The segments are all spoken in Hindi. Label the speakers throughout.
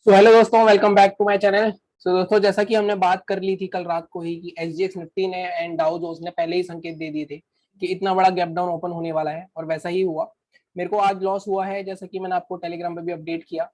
Speaker 1: तो हेलो दोस्तों, welcome back to my channel. So दोस्तों, जैसा कि हमने बात कर ली थी कल रात को ही कि एसजीएक्स निफ्टी ने एंड डाउ जोन्स ने पहले ही संकेत दे दिए थे कि इतना बड़ा गैप डाउन ओपन होने वाला है, और वैसा ही हुआ। मेरे को आज लॉस हुआ है, जैसा कि मैंने आपको टेलीग्राम पे भी अपडेट किया।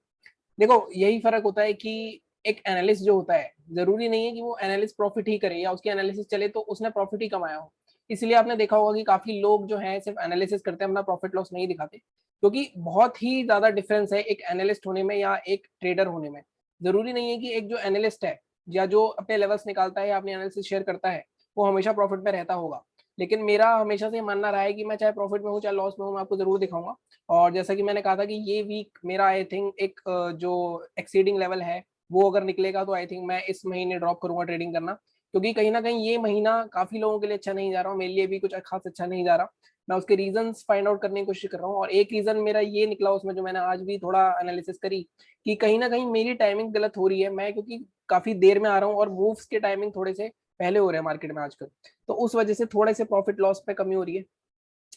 Speaker 1: देखो, यही फर्क होता है कि एक एनालिस्ट जो होता है, जरूरी नहीं है कि वो एनालिस्ट प्रॉफिट ही करे या उसकी एनालिसिस चले तो उसने प्रॉफिट ही कमाया हो। इसलिए आपने देखा होगा कि काफी लोग जो है सिर्फ एनालिसिस करते हैं, अपना प्रॉफिट लॉस नहीं दिखाते, क्योंकि बहुत ही ज्यादा डिफरेंस है एक एनालिस्ट होने में या एक ट्रेडर होने में। जरूरी नहीं है कि एक जो एनालिस्ट है या जो अपने लेवल्स निकालता है या अपनी एनालिसिस शेयर करता है वो हमेशा प्रॉफिट में रहता होगा। लेकिन मेरा हमेशा से मानना रहा है कि मैं चाहे प्रॉफिट में हूँ चाहे लॉस में हूँ, मैं आपको जरूर दिखाऊंगा। और जैसा कि मैंने कहा था कि ये वीक मेरा आई थिंक एक जो एक्सीडिंग लेवल है वो अगर निकलेगा तो आई थिंक मैं इस महीने ड्रॉप करूंगा ट्रेडिंग करना, क्योंकि कहीं ना कहीं ये महीना काफी लोगों के लिए अच्छा नहीं जा रहा, मेरे लिए भी कुछ खास अच्छा नहीं जा रहा। मैं उसके रीजंस फाइंड आउट करने की कोशिश कर रहा हूँ, और एक रीजन मेरा ये निकला उसमें जो मैंने आज भी थोड़ा एनालिसिस करी कि कहीं ना कहीं मेरी टाइमिंग गलत हो रही है। मैं क्योंकि काफी देर में आ रहा हूँ और मूव्स के टाइमिंग थोड़े से पहले हो रहे हैं मार्केट में आजकल, तो उस वजह से थोड़े से प्रॉफिट लॉस पे कमी हो रही है।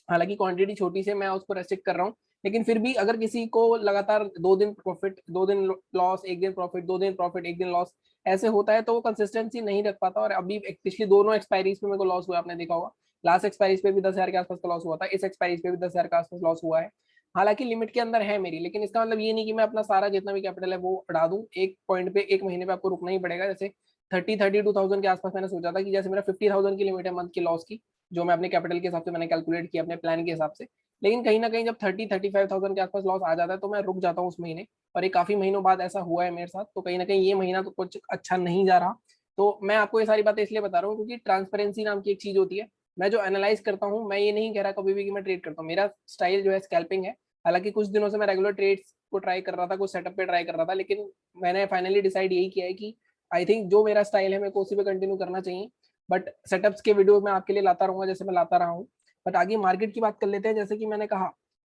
Speaker 1: हालांकि क्वांटिटी छोटी से मैं उसको रेस्ट्रिक्ट कर रहा हूँ, लेकिन फिर भी अगर किसी को लगातार 2 दिन प्रॉफिट 2 दिन लॉस, एक दिन प्रॉफिट 2 दिन प्रॉफिट एक दिन लॉस ऐसे होता है तो वो कंसिस्टेंसी नहीं रख पाता। और अभी पिछली दोनों एक्सपायरीज पे मेरे को लॉस हुआ, आपने देखा होगा। लास्ट एक्सपायरीज पे भी 10,000 के आसपास का लॉस हुआ था, इस एक्सपायरीज पे भी 10,000 के आसपास लॉस हुआ है। हालांकि लिमिट के अंदर है मेरी, लेकिन इसका मतलब ये नहीं कि मैं अपना सारा जितना भी कैपिटल है वो उड़ा दूं एक पॉइंट पे। एक महीने पे आपको रुकना ही पड़ेगा। जैसे 32,000 के आसपास मैंने सोचा था कि जैसे मेरा 50,000 की लिमिट है मंथ की लॉस की, जो मैं अपने कैपिटल के हिसाब से मैंने कैलकुलेट किया अपने प्लान के हिसाब से। लेकिन कहीं ना कहीं जब 35,000 के आसपास लॉस आ जाता है तो मैं रुक जाता हूँ उस महीने। और ये काफी महीनों बाद ऐसा हुआ है मेरे साथ, तो कहीं ना कहीं ये महीना तो कुछ अच्छा नहीं जा रहा। तो मैं आपको ये सारी बातें इसलिए बता रहा हूँ क्योंकि ट्रांसपेरेंसी नाम की एक चीज होती है। मैं जो एनालाइज करता हूँ, मैं ये नहीं कह रहा कभी भी कि मैं ट्रेड करता हूँ, मेरा स्टाइल जो है स्कैल्पिंग है। हालांकि कुछ दिनों से मैं रेगुलर ट्रेड्स को ट्राई कर रहा था, कुछ सेटअप पे ट्राई कर रहा था, लेकिन मैंने फाइनली डिसाइड यही किया है कि आई थिंक जो मेरा स्टाइल है मेरे को उसी पे कंटिन्यू करना चाहिए। बट सेटअप्स के वीडियो मैं आपके लिए लाता रहूंगा जैसे मैं लाता रहा हूँ। बट आगे मार्केट की बात कर लेते हैं। जैसे कि मैंने कहा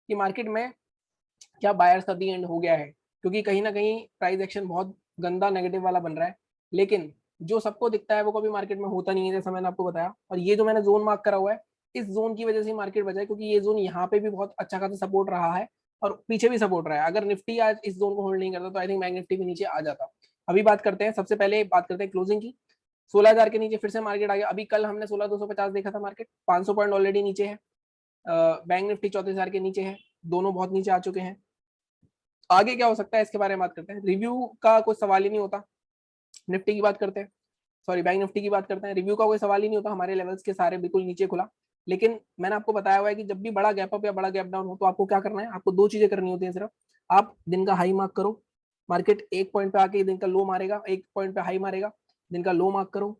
Speaker 1: कि मार्केट में क्या बायर्स का दी एंड हो गया है, क्योंकि कहीं ना कहीं प्राइस एक्शन बहुत गंदा नेगेटिव वाला बन रहा है। लेकिन जो सबको दिखता है वो कभी मार्केट में होता नहीं है, जैसा मैंने आपको बताया। और ये जो मैंने जोन मार्क करा हुआ है, इस जोन की वजह से मार्केट बचा है, क्योंकि ये जोन यहाँ पे भी बहुत अच्छा खासा सपोर्ट रहा है और पीछे भी सपोर्ट रहा है। अगर निफ्टी आज इस जोन को होल्ड नहीं करता तो आई थिंक बैंक निफ्टी भी नीचे आ जाता। अभी बात करते हैं, सबसे पहले बात करते हैं क्लोजिंग की। 16,000 के नीचे फिर से मार्केट आ गया। अभी कल हमने 16,250 देखा था, मार्केट 500 पॉइंट ऑलरेडी नीचे है। बैंक निफ्टी 34,000 के नीचे है, दोनों बहुत नीचे आ चुके हैं। आगे क्या हो सकता है इसके बारे में बात करते हैं। रिव्यू का कोई सवाल ही नहीं होता। निफ्टी की बात करते हैं, सॉरी बैंक निफ्टी की बात करते हैं। रिव्यू का कोई सवाल ही नहीं होता, हमारे लेवल्स के सारे बिल्कुल नीचे खुला। लेकिन मैंने आपको बताया हुआ है कि जब भी बड़ा गैप अप या बड़ा गैप डाउन हो तो आपको क्या करना है, आपको दो चीजें करनी होती है सिर्फ। आप दिन का हाई मार्क करो, मार्केट एक पॉइंट पे आके दिन का लो मारेगा, एक पॉइंट पे हाई मारेगा, दिन का लो मार्क करो।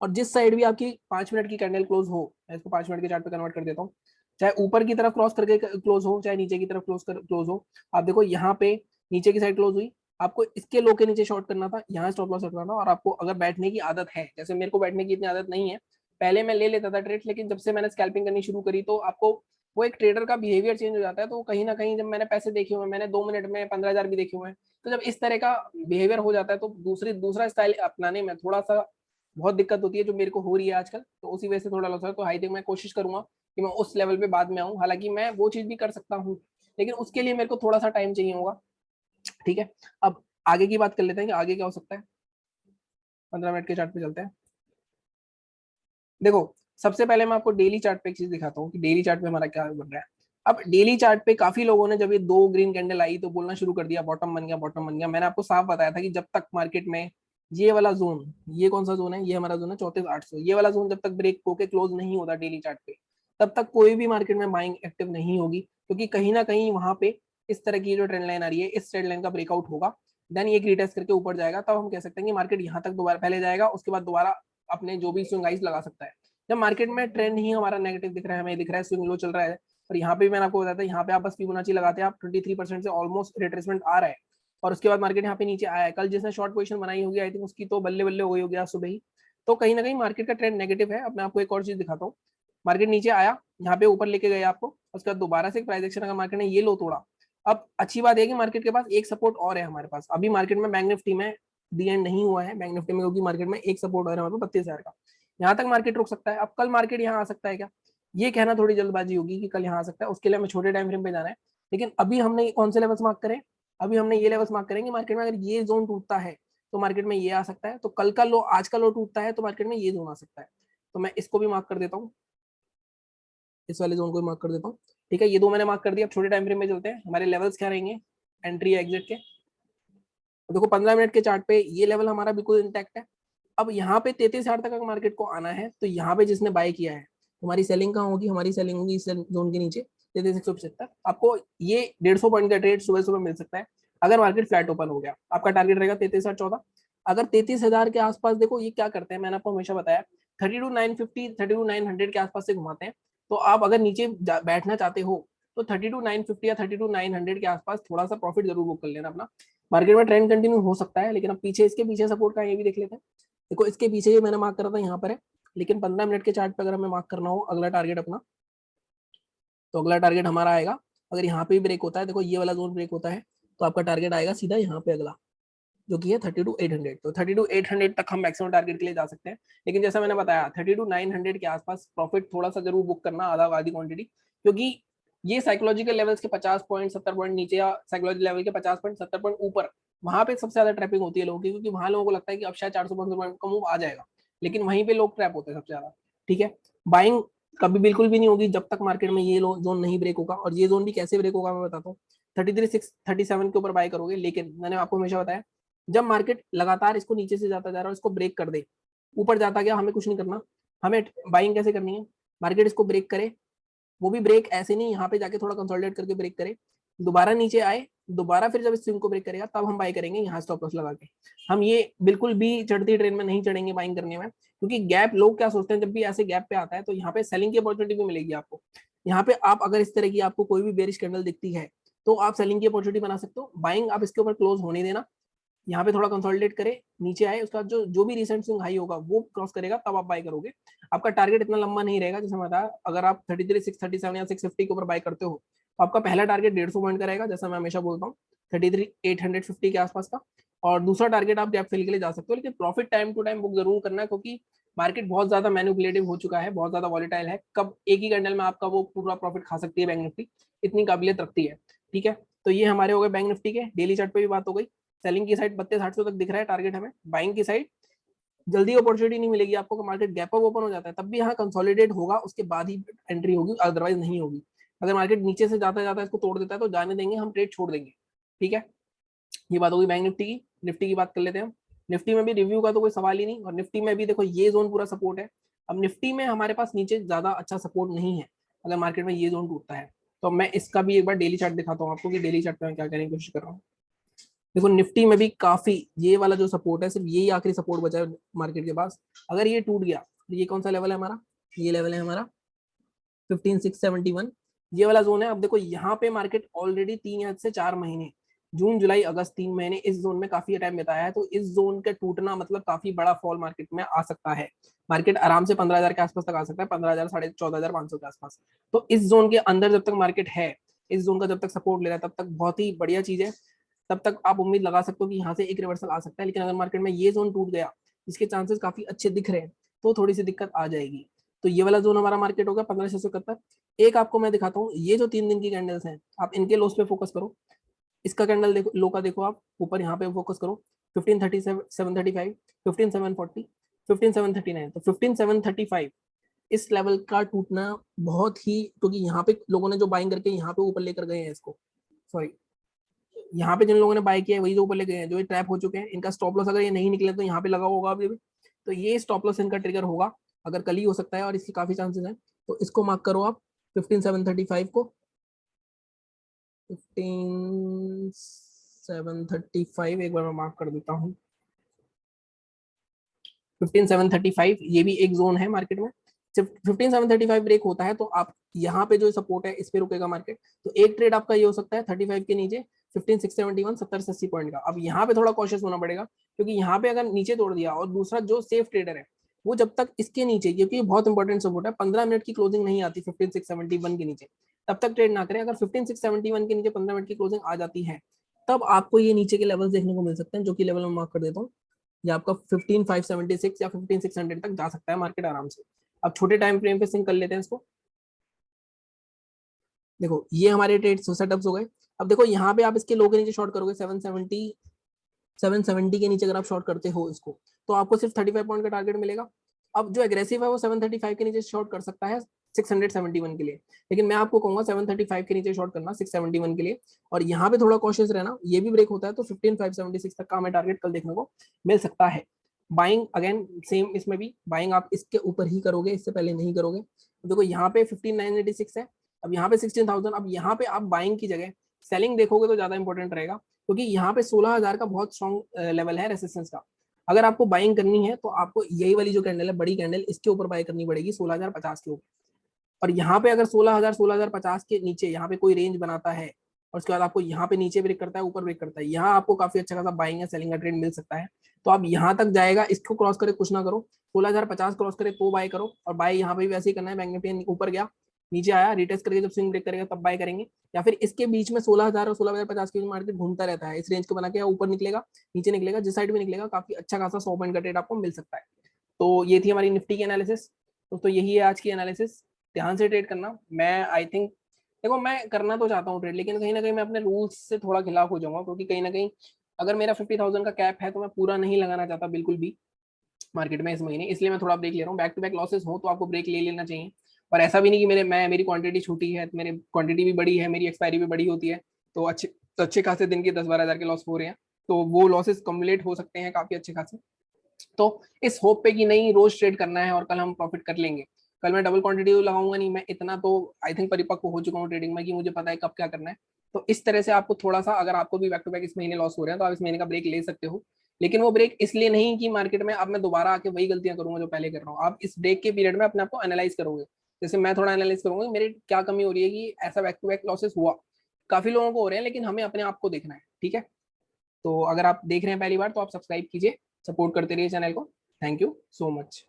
Speaker 1: और जिस साइड भी आपकी 5 मिनट की कैंडल क्लोज हो, मैं इसको 5 मिनट के चार्ट पे कन्वर्ट कर देता हूँ, चाहे ऊपर की तरफ क्रॉस करके क्लोज हो चाहे नीचे की तरफ क्लोज हो। आप देखो यहाँ पे नीचे की साइड क्लोज हुई, आपको इसके लो के नीचे शॉर्ट करना था, यहाँ स्टॉप लॉस रखना था। और आपको अगर बैठने की आदत है, जैसे मेरे को बैठने की इतनी आदत नहीं है, पहले मैं ले लेता था ट्रेड, लेकिन जब से मैंने स्कैल्पिंग करनी शुरू करी तो आपको वो एक ट्रेडर का बिहेवियर चेंज हो जाता है। तो कहीं ना कहीं जब मैंने पैसे देखे हुए हैं, मैंने 2 मिनट में 15,000 भी देखे हुए हैं, तो जब इस तरह का बिहेवियर हो जाता है तो दूसरा स्टाइल अपनाने में थोड़ा सा बहुत दिक्कत होती है, जो मेरे को हो रही है आजकल। तो उसी वजह से थोड़ा लॉस है। तो आई थिंक मैं कोशिश करूंगा कि मैं उस लेवल पे बाद में आऊँ। हालांकि मैं वो चीज भी कर सकता हूँ, लेकिन उसके लिए मेरे को थोड़ा सा टाइम चाहिए होगा। ठीक है, अब आगे की बात कर लेते हैं कि आगे क्या हो सकता है। 15 मिनट के चार्ट पे चलते हैं। देखो, सबसे पहले मैं आपको डेली चार्ट पे एक चीज दिखाता हूँ कि डेली चार्ट पे हमारा क्या बन रहा है। अब डेली चार्ट पे काफी लोगों ने जब ये दो ग्रीन कैंडल आई तो बोलना शुरू कर दिया बॉटम बन गया, बॉटम बन गया। मैंने आपको साफ बताया था कि जब तक मार्केट में ये वाला जोन, ये कौन सा जोन है, ये हमारा जोन है 34,800, ये वाला जोन जब तक ब्रेक होके क्लोज नहीं होता डेली चार्ट पे, तब तक कोई भी मार्केट में बाइंग एक्टिव नहीं होगी। क्योंकि कहीं ना कहीं वहां पे इस तरह की जो ट्रेंड लाइन आ रही है, इस ट्रेंड लाइन का ब्रेकआउट होगा, देन ये रिटेस्ट करके ऊपर जाएगा, तब हम कह सकते हैं कि मार्केट यहाँ तक दोबारा पहले जाएगा, उसके बाद दोबारा अपने जो भी स्विंग आइज लगा सकता है। जब मार्केट में ट्रेंड ही हमारा नेगेटिव दिख रहा है, हमें दिख रहा है स्विंग लो चल रहा है, और यहाँ पे भी मैंने आपको बताया था, यहाँ पे आप बस फिबोनाची लगाते हैं, आप 23% से ऑलमोस्ट रिट्रेसमेंट आ रहा है। और उसके बाद मार्केट यहाँ पे नीचे आया है। कल जिसने शॉर्ट पोजीशन बनाई होगी आई थिंक उसकी तो बल्ले बल्ले हो गई होगी आज सुबह ही। तो कहीं ना कहीं मार्केट का ट्रेंड नेगेटिव है। अब मैं आपको एक और चीज दिखाता हूँ। मार्केट नीचे आया, यहाँ पे ऊपर लेके गया आपको, उसके बाद दोबारा से एक प्राइस एक्शन अगर मार्केट ने ये लो तोड़ा। अब अच्छी बात है कि मार्केट के पास एक सपोर्ट और है हमारे पास। अभी मार्केट में बैंक निफ्टी में दी एंड नहीं हुआ है, बैंक निफ्टी में, क्योंकि मार्केट में एक सपोर्ट और है हमारे पास 32,000 का। यहाँ तक मार्केट रुक सकता है। अब कल मार्केट यहाँ आ सकता है क्या, ये कहना थोड़ी जल्दबाजी होगी कि कल यहाँ आ सकता है, उसके लिए हमें छोटे टाइम फ्रेम पे जाना है। लेकिन अभी हमने कौन से लेवल्स मार्क करें, अभी हमने ये लेवल्स मार्क करेंगे मार्केट में, अगर ये जोन टूटता है तो मार्केट में ये आ सकता है, तो कल का लो, आज का लो टूटता है तो मार्केट में ये जोन आ सकता है। तो मैं इसको भी मार्क कर देता हूँ, इस वाले जोन को भी मार्क कर देता हूँ। ठीक है, ये दो मैंने मार्क कर दिया। अब छोटे टाइम फ्रेम में चलते हैं, हमारे लेवल्स क्या रहेंगे एंट्री एग्जिट के। तो देखो 15 मिनट के चार्ट पे ये लेवल हमारा बिल्कुल इंटैक्ट है। अब यहाँ पे 33,000 तक अगर मार्केट को आना है तो यहाँ पे जिसने बाय किया है, हमारी सेलिंग कहाँ होगी, हमारी सेलिंग होगी इस जोन के नीचे 33,175। आपको ये 150 पॉइंट का ट्रेड सुबह सुबह मिल सकता है अगर मार्केट फ्लैट ओपन हो गया। आपका टारगेट रहेगा 33,014। अगर 33,000 के आसपास, देखो ये क्या करते हैं, मैंने आपको हमेशा बताया 32,950 32,900 के आसपास से घुमाते हैं। तो आप अगर नीचे बैठना चाहते हो तो 32,950 या 32,900 के आसपास थोड़ा सा प्रॉफिट जरूर बुक कर लेना अपना। मार्केट में ट्रेंड कंटिन्यू हो सकता है, लेकिन अब पीछे इसके पीछे सपोर्ट का ये भी देख लेते हैं। देखो इसके पीछे ये मैंने मार्क करा था यहाँ पर है, लेकिन 15 मिनट के चार्ट पे अगर हमें मार्क करना हो अगला टारगेट अपना, तो अगला टारगेट हमारा आएगा, अगर यहाँ पे भी ब्रेक होता है, देखो ये वाला जोन ब्रेक होता है तो आपका टारगेट आएगा सीधा यहाँ पे अगला, जो कि है 32,800। तो 32,800 तक हम मैक्सिमम टारगेट के लिए जा सकते हैं। लेकिन जैसा मैंने बताया 32,900 के आसपास प्रॉफिट थोड़ा सा जरूर बुक करना, आधा आधी क्वांटिटी, क्योंकि ये साइकोलॉजिकल लेवल्स के 50 पॉइंट 70 पॉइंट नीचे या साइकोलॉजिकल लेवल के 50 पॉइंट 70 पॉइंट ऊपर, वहां पे सबसे ज्यादा ट्रैपिंग होती है लोगों की, क्योंकि वहां लोगों को लगता है कि अब शायद 400-500 पॉइंट का मूव आ जाएगा, लेकिन वहीं पे लोग ट्रैप होते हैं सबसे ज्यादा। ठीक है, बाइंग कभी बिल्कुल भी नहीं होगी जब तक मार्केट में ये जोन नहीं ब्रेक होगा। और ये जोन भी कैसे ब्रेक होगा मैं बताता हूँ। 33,637 के ऊपर बाय करोगे, लेकिन मैंने आपको हमेशा बताया जब मार्केट लगातार इसको नीचे से जाता जा रहा है, इसको ब्रेक कर दे, ऊपर जाता गया, हमें कुछ नहीं करना। हमें बाइंग कैसे करनी है, मार्केट इसको ब्रेक करे, वो भी ब्रेक ऐसे नहीं यहाँ पे जाके थोड़ा कंसोलिडेट करके ब्रेक करे, दोबारा नीचे आए, दोबारा फिर जब इस स्विंग को ब्रेक करेगा तब हम बाय करेंगे यहाँ स्टॉप लॉस लगा के। हम ये बिल्कुल भी चढ़ती ट्रेन में नहीं चढ़ेंगे बाइंग करने में, क्योंकि गैप, लोग क्या सोचते हैं जब भी ऐसे गैप पे आता है तो यहाँ पे सेलिंग की अपॉर्चुनिटी भी मिलेगी आपको। यहाँ पे आप अगर इस तरह की आपको कोई भी बेरिश कैंडल दिखती है तो आप सेलिंग की अपॉर्चुनिटी बना सकते हो। बाइंग आप इसके ऊपर क्लोज होने देना, यहाँ पे थोड़ा कंसोलिडेट करे, नीचे आए, उसका जो भी रिसेंट स्विंग हाई होगा वो क्रॉस करेगा तब आप बाय करोगे। आपका टारगेट इतना लंबा नहीं रहेगा, जैसे मैं बताया अगर आप 33,637 या 650 के ऊपर बाय करते हो तो आपका पहला टारगेट 150 पॉइंट का रहेगा, जैसा मैं हमेशा बोलता हूँ 33,850 के आसपास का। और दूसरा टारगेट आप गैप फिल के लिए जा सकते हो, लेकिन profit time to time book जरूर करना है, क्योंकि मार्केट बहुत ज्यादा मैनिपुलेटिव हो चुका है, बहुत ज्यादा वॉलेटाइल है, कब एक ही कैंडल में आपका वो पूरा प्रॉफिट खा सकती है बैंक निफ्टी, इतनी काबिलियत रखती है। ठीक है, तो ये हमारे हो गए बैंक निफ्टी के। डेली चार्ट पे भी बात हो गई। सेलिंग की साइड 32,800 तक दिख रहा है टारगेट हमें। बाइंग की साइड जल्दी अपॉर्चुनिटी नहीं मिलेगी आपको, मार्केट गैप अप ओपन हो जाता है तब भी यहाँ कंसोलिडेट होगा, उसके बाद ही एंट्री होगी, अदरवाइज नहीं होगी। अगर मार्केट नीचे से जाता जाता इसको तोड़ देता है तो जाने देंगे, हम ट्रेड छोड़ देंगे। ठीक है, ये बात होगी बैंक निफ्टी की। निफ्टी की बात कर लेते हैं हम। निफ्टी में भी रिव्यू का तो कोई सवाल ही नहीं, और निफ्टी में भी देखो ये जोन पूरा सपोर्ट है। अब निफ्टी में हमारे पास नीचे ज्यादा अच्छा सपोर्ट नहीं है, अगर मार्केट में ये जोन टूटता है तो मैं इसका भी एक बार डेली चार्ट दिखाता हूँ आपको कि डेली चार्ट पे मैं क्या करने की कोशिश कर रहा हूँ। देखो निफ्टी में भी काफी ये वाला जो सपोर्ट है, सिर्फ यही आखिरी सपोर्ट बचा है मार्केट के पास। अगर ये टूट गया, ये कौन सा लेवल है हमारा, ये लेवल है हमारा 15,671, ये वाला जोन है। अब देखो यहाँ पे मार्केट ऑलरेडी 3 से 4 महीने, जून जुलाई अगस्त 3 महीने इस जोन में काफी टाइम बिताया है, तो इस जोन का टूटना मतलब काफी बड़ा फॉल मार्केट में आ सकता है। मार्केट आराम से 15,000 के आसपास तक आ सकता है, 15,000 साढ़े 14,500 के आसपास। तो इस जोन के अंदर जब तक मार्केट है, इस जोन का जब तक सपोर्ट ले रहा है तब तक बहुत ही बढ़िया चीज है, तब तक आप उम्मीद लगा सकते हो कि यहाँ से एक रिवर्सल आ सकता है। लेकिन अगर मार्केट में ये जोन टूट गया, इसके चांसेस काफी अच्छे दिख रहे हैं, तो थोड़ी सी दिक्कत आ जाएगी। तो ये वाला जोन हमारा मार्केट होगा 15,671। एक आपको मैं दिखाता हूँ, ये जो 3 दिन की कैंडल्स हैं, आप इनके लोस पे फोकस करो। इसका कैंडल देखो, लो का देखो आप ऊपर, यहाँ पे फोकस करो 1537, 735, 15740, 15739। तो 15735 इस लेवल का टूटना बहुत ही, क्योंकि यहाँ पे लोगों ने जो बाइंग करके यहाँ पे ऊपर लेकर गए हैं इसको, सॉरी यहाँ पे जिन लोगों ने बाय किया है वही जो ऊपर ले गए हैं, जो ये ट्रैप हो चुके हैं, इनका स्टॉप लॉस अगर ये नहीं निकले तो यहाँ पे लगा होगा अभी भी। तो ये स्टॉप लॉस इनका ट्रिगर होगा, अगर कल ही हो सकता है और इसकी काफी चांसेस हैं। तो इसको मार्क करो आप 15,735 को, 15,735 एक बार मैं मार्क कर देता हूँ। 15,735 ये भी एक जोन है मार्केट में। जब 15,735 ब्रेक होता है तो आप यहाँ पे जो सपोर्ट है इस पे रुकेगा मार्केट। तो एक ट्रेड आपका ये हो सकता है 35 के नीचे 15,671, 70 से 80 पॉइंट का। अब यहाँ पे थोड़ा कॉशियस होना पड़ेगा, क्योंकि यहाँ पे अगर नीचे तोड़ दिया, और दूसरा जो सेफ ट्रेडर है वो जब तक इसके नीचे, क्योंकि बहुत इंपॉर्टेंट सपोर्ट है, 15 मिनट की क्लोजिंग नहीं आती 15,671 के नीचे, तब तक ट्रेड ना करें। अगर 15,671 के नीचे 15 मिनट की क्लोजिंग आ जाती है तब आपको ये नीचे के लेवल देखने को मिल सकते हैं, जो कि लेवल मैं मार्क कर देता हूँ। ये आपका 15,576 या 15,600 तक जा सकता है मार्केट आराम से। अब छोटे टाइम फ्रेम पे सिंक कर लेते हैं इसको। देखो ये हमारे ट्रेड सेटअप्स हो गए। अब देखो यहाँ पे आप इसके लो के नीचे शॉर्ट करोगे 770 के नीचे अगर आप शॉर्ट करते हो इसको, तो आपको सिर्फ 35 पॉइंट का टारगेट मिलेगा। अब जो एग्रेसिव है वो 735 के नीचे शॉर्ट कर सकता है 671 के लिए, लेकिन मैं आपको कहूंगा 735 के नीचे शॉर्ट करना 671 के लिए, और यहाँ पे थोड़ा कॉशियस रहना। ये भी ब्रेक होता है तो 15576 तक का हमें टारगेट कल देखने को मिल सकता है। बाइंग अगेन सेम, इसमें भी बाइंग आप इसके ऊपर ही करोगे, इससे पहले नहीं करोगे। देखो यहाँ पे 15986 है, अब यहाँ पे 16000, अब यहाँ पे आप बाइंग की जगह सेलिंग देखोगे तो ज्यादा इंपॉर्टेंट रहेगा, क्योंकि यहाँ पे 16000 का बहुत स्ट्रॉन्ग लेवल है रेसिस्टेंस का। अगर आपको बाइंग करनी है तो आपको यही वाली जो कैंडल है, बड़ी कैंडल, इसके ऊपर बाय करनी पड़ेगी 16050 के ऊपर। और यहाँ पे अगर 16050 के नीचे यहाँ पे कोई रेंज बनाता है, और उसके बाद आपको यहाँ पे नीचे ब्रेक करता है, ऊपर ब्रेक करता है, यहाँ आपको काफी अच्छा खासा बाइंग या सेलिंग का ट्रेड मिल सकता है। तो आप यहाँ तक जाएगा, इसको क्रॉस करे कुछ ना करो, 16050 क्रॉस करे तो बाय करो, और बाय यहाँ पे भी वैसे ही करना है। बैंक निफ्टी ऊपर गया, नीचे आया, रिटेस्ट करके जब स्विंग ब्रेक करेगा तब बाय करेंगे, या फिर इसके बीच में 16000 और 16050 के बीच मार्केट घूमता रहता है, इस रेंज को बना के ऊपर निकलेगा नीचे निकलेगा, जिस साइड में निकलेगा काफी अच्छा खासा 100 पॉइंट का ट्रेड आपको मिल सकता है। तो ये थी हमारी निफ्टी की एनालिसिस। तो यही है आज की एनालिसिस, ध्यान से ट्रेड करना। मैं आई थिंक, देखो मैं करना तो चाहता हूँ ट्रेड, लेकिन कहीं ना कहीं मैं अपने रूल्स से थोड़ा खिलाफ हो जाऊंगा, क्योंकि कहीं ना कहीं अगर मेरा 50,000 का कैप है तो मैं पूरा नहीं लगाना चाहता बिल्कुल भी मार्केट में इस महीने, इसलिए मैं थोड़ा ब्रेक ले रहा हूँ। बैक टू बैक लॉसेस हो तो आपको ब्रेक ले लेना चाहिए, और ऐसा भी नहीं कि मेरी क्वांटिटी छोटी है, मेरी क्वांटिटी भी बड़ी है, मेरी एक्सपायरी भी बड़ी होती है, तो अच्छे खासे दिन के 10-12 हज़ार के लॉस हो रहे हैं, तो वो लॉसेस कम्युलेट हो सकते हैं काफी अच्छे खासे। तो इस होप पे कि नहीं रोज ट्रेड करना है और कल हम प्रॉफिट कर लेंगे, कल मैं डबल क्वांटिटी लगाऊंगा नहीं, मैं इतना तो आई थिंक परिपक्व हो चुका हूँ ट्रेडिंग में कि मुझे पता है कब क्या करना है। तो इस तरह से आपको थोड़ा सा, अगर आपको भी बैक टू बैक इस महीने लॉस हो रहे हैं तो आप इस महीने का ब्रेक ले सकते हो, लेकिन वो ब्रेक इसलिए नहीं कि मार्केट में अब मैं दोबारा आके वही गलतियां करूंगा जो पहले कर रहा हूँ। आप इस ब्रेक के पीरियड में अपने आप को एनालाइज करोगे, जैसे मैं थोड़ा एनालाइज करूंगा मेरी क्या कमी हो रही है कि ऐसा बैक टू बैक लॉसेस हुआ। काफी लोगों को हो रहे हैं, लेकिन हमें अपने आप को देखना है, ठीक है। तो अगर आप देख रहे हैं पहली बार तो आप सब्सक्राइब कीजिए, सपोर्ट करते रहिए चैनल को। Thank you so much.